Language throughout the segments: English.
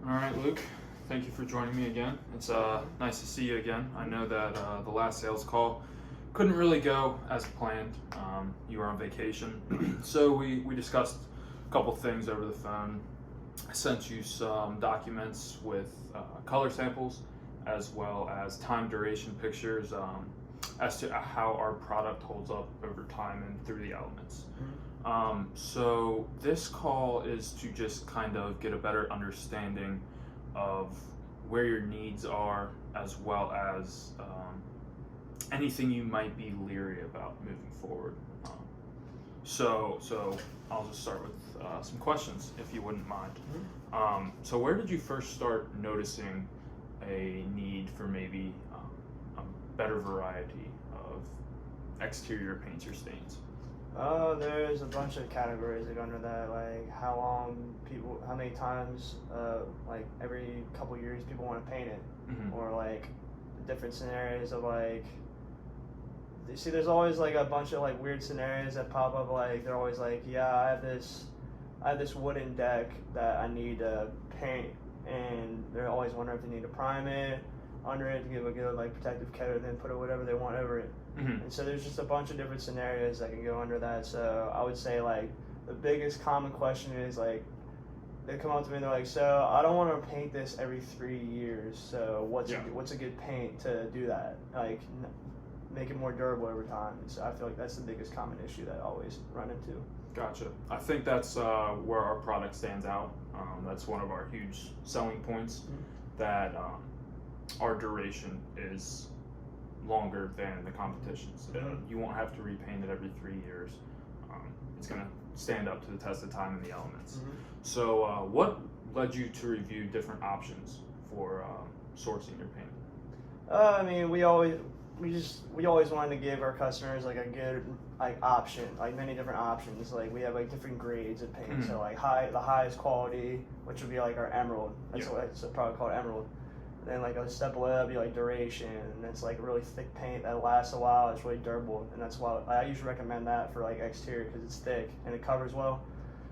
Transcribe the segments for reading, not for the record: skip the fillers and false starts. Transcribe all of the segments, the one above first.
All right, Luke. Thank you for joining me again. It's nice to see you again. I know that the last sales call couldn't really go as planned. You were on vacation, so we discussed a couple things over the phone. I sent you some documents with color samples as well as time duration pictures as to how our product holds up over time and through the elements. So this call is to just kind of get a better understanding of where your needs are, as well as anything you might be leery about moving forward. So I'll just start with some questions, if you wouldn't mind. So where did you first start noticing a need for maybe a better variety of exterior paints or stains? There's a bunch of categories that go under that, like how many times, like every couple years people want to paint it, or like different scenarios of like, you see there's always like a bunch of like weird scenarios that pop up, like they're always like, yeah, I have this wooden deck that I need to paint, and they're always wondering if they need to prime it under it to give a good like protective coat, and then put whatever they want over it. And so there's just a bunch of different scenarios that can go under that. So I would say like the biggest common question is like, they come up to me and they're like, so I don't want to paint this every 3 years, so what's a good paint to do that, like make it more durable over time? And so I feel like that's the biggest common issue that I always run into. Gotcha. I think that's where our product stands out. That's one of our huge selling points, that our duration is longer than the competition's. You won't have to repaint it every 3 years. It's going to stand up to the test of time in the elements. So what led you to review different options for sourcing your paint? I mean, we always wanted to give our customers like a good like option, like many different options. Like we have like different grades of paint. So like the highest quality, which would be like our emerald. It's a product called emerald. Then like a step below that'd be like duration, and it's like a really thick paint that lasts a while. It's really durable, and that's why I usually recommend that for like exterior, because it's thick and it covers well.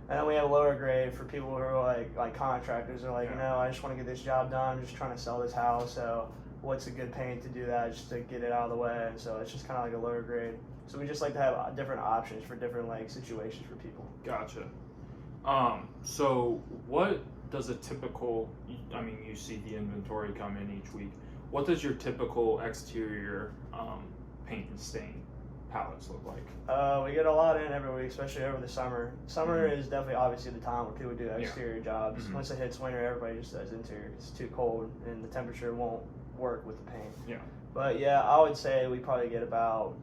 And then we have lower grade for people who are like contractors. Are like, I just want to get this job done. I'm just trying to sell this house. So what's a good paint to do that, just to get it out of the way? And so it's just kind of like a lower grade. So we just like to have different options for different like situations for people. Gotcha. So what does a typical, I mean, you see the inventory come in each week. What does your typical exterior paint and stain palettes look like? We get a lot in every week, especially over the summer. Summer is definitely obviously the time where people do exterior jobs. Once it hits winter, everybody just does interior. It's too cold and the temperature won't work with the paint. But yeah, I would say we probably get about,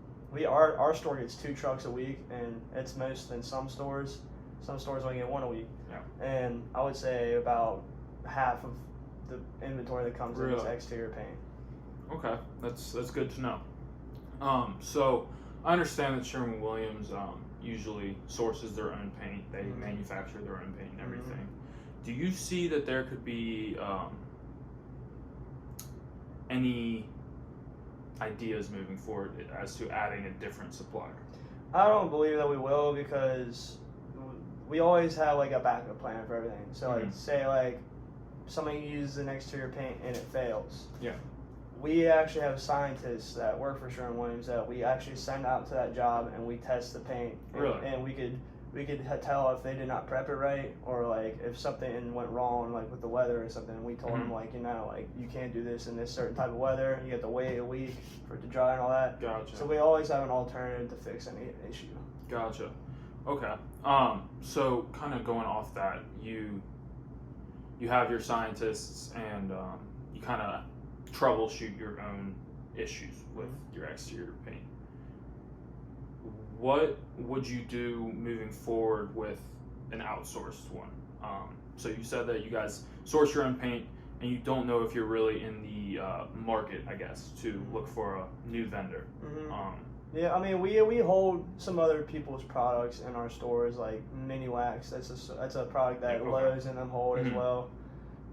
our store gets 2 trucks a week, and it's most than some stores. Some stores only get 1 a week. And I would say about half of the inventory that comes in is exterior paint. Okay, that's good to know. So I understand that Sherwin-Williams usually sources their own paint. They manufacture their own paint and everything. Do you see that there could be any ideas moving forward as to adding a different supplier? I don't believe that we will, because we always have like a backup plan for everything. So like say like somebody uses an exterior paint and it fails. We actually have scientists that work for Sherwin-Williams that we actually send out to that job, and we test the paint. And we could tell if they did not prep it right, or like if something went wrong like with the weather or something. And we told them like, like you can't do this in this certain type of weather. You have to wait a week for it to dry and all that. Gotcha. So we always have an alternative to fix any issue. Gotcha. Okay. So kind of going off that, you have your scientists, and you kind of troubleshoot your own issues with your exterior paint. What would you do moving forward with an outsourced one? So you said that you guys source your own paint, and you don't know if you're really in the market, I guess, to look for a new vendor. Yeah, I mean, we hold some other people's products in our stores, like Mini Wax. That's a product that Lowe's and them hold as well.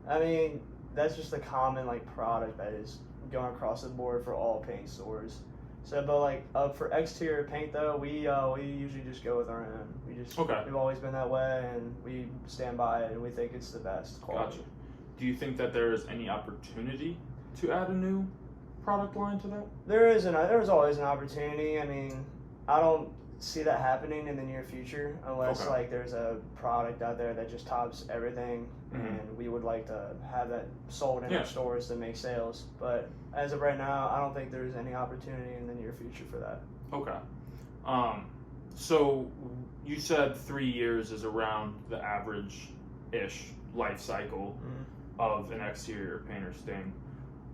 I mean, that's just a common like product that is going across the board for all paint stores. So, but like for exterior paint though, we usually just go with our own. We've always been that way, and we stand by it, and we think it's the best quality. Gotcha. do you think that there is any opportunity to add a new product line to that? There's always an opportunity. I mean, I don't see that happening in the near future unless Okay. like there's a product out there that just tops everything, Mhm. and we would like to have that sold in Yeah. our stores to make sales. But as of right now, I don't think there's any opportunity in the near future for that. Okay. So you said 3 years is around the average-ish life cycle of an exterior paint or stain.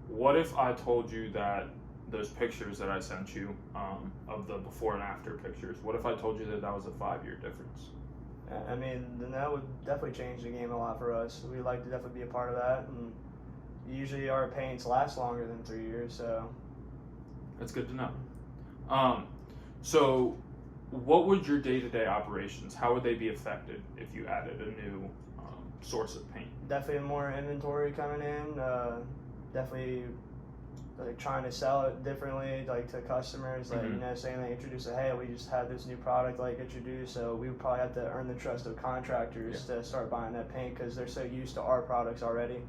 What if I told you that those pictures that I sent you of the before and after pictures, what if I told you that that was a 5-year difference? I mean, then that would definitely change the game a lot for us. We'd like to definitely be a part of that, and usually our paints last longer than 3 years, so. That's good to know. So what would your day-to-day operations, how would they be affected if you added a new source of paint? Definitely more inventory coming in, definitely like trying to sell it differently, like to customers, like, Mhm. saying they introduce it, hey, we just had this new product like introduced, so we would probably have to earn the trust of contractors to start buying that paint because they're so used to our products already.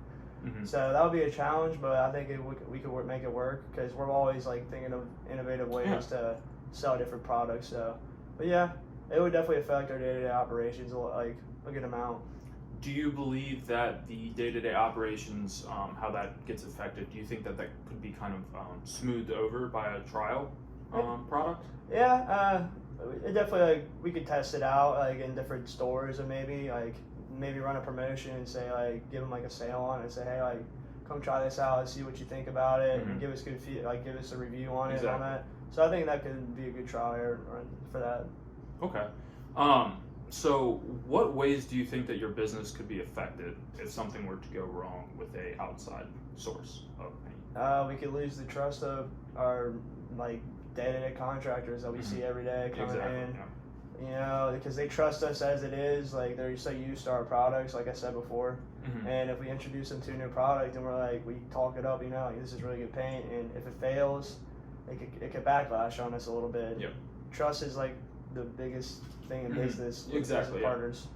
Mm-hmm. So that would be a challenge, but I think we could make it work because we're always like thinking of innovative ways to sell different products. So, but yeah, it would definitely affect our day-to-day operations like a good amount. Do you believe that the day-to-day operations, how that gets affected, do you think that that could be kind of smoothed over by a trial product? Yeah, it definitely, like, we could test it out like in different stores, or maybe run a promotion and say, like, give them like a sale on it and say, hey, like, come try this out and see what you think about it, and give us good give us a review on it on that. So I think that could be a good trial run for that. Okay. So what ways do you think that your business could be affected if something were to go wrong with a outside source of paint? We could lose the trust of our like day-to-day contractors that we see every day coming in. Yeah. Because they trust us as it is. Like, they're so used to our products, like I said before. Mm-hmm. And if we introduce them to a new product and we're like, we talk it up, like, this is really good paint, and if it fails, it could backlash on us a little bit. Yep. Trust is like the biggest thing in business with Exactly, business partners.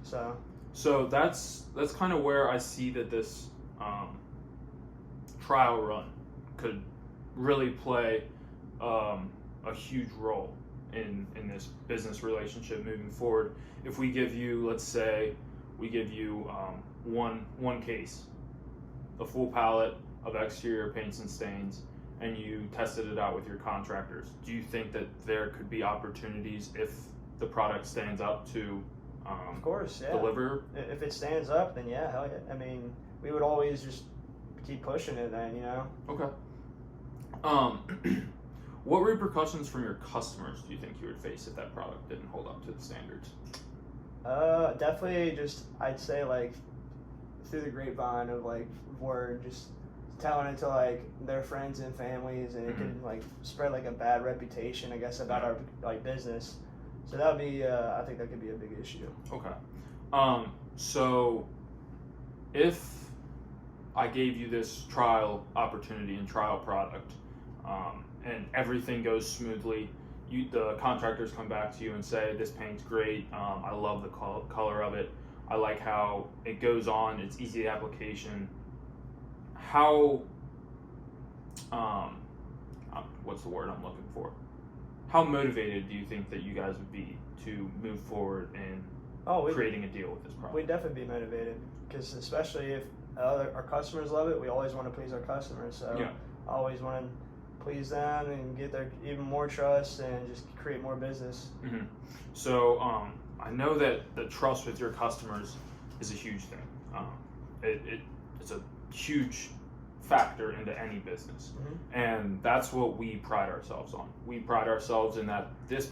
So that's kind of where I see that this trial run could really play a huge role in this business relationship moving forward. If we give you, let's say, we give you one case, a full palette of exterior paints and stains, and you tested it out with your contractors, do you think that there could be opportunities if the product stands up to of course, yeah. deliver? If it stands up, then yeah, hell yeah. I mean, we would always just keep pushing it then, Okay. What repercussions from your customers do you think you would face if that product didn't hold up to the standards? Definitely just, I'd say, like, through the grapevine of, like, word, just telling it to, like, their friends and families, and it can, like, spread, like, a bad reputation, I guess, about our, like, business. So that would be, I think that could be a big issue. Okay. So if I gave you this trial opportunity and trial product, and everything goes smoothly, the contractors come back to you and say, this paint's great, I love the color of it, I like how it goes on, it's easy application. How, what's the word I'm looking for? How motivated do you think that you guys would be to move forward in creating a deal with this product? We'd definitely be motivated, because especially if our customers love it, we always want to please our customers. So I always want to please them and get their even more trust and just create more business. Mm-hmm. So I know that the trust with your customers is a huge thing. It's a huge factor into any business, and that's what we pride ourselves on. We pride ourselves in that this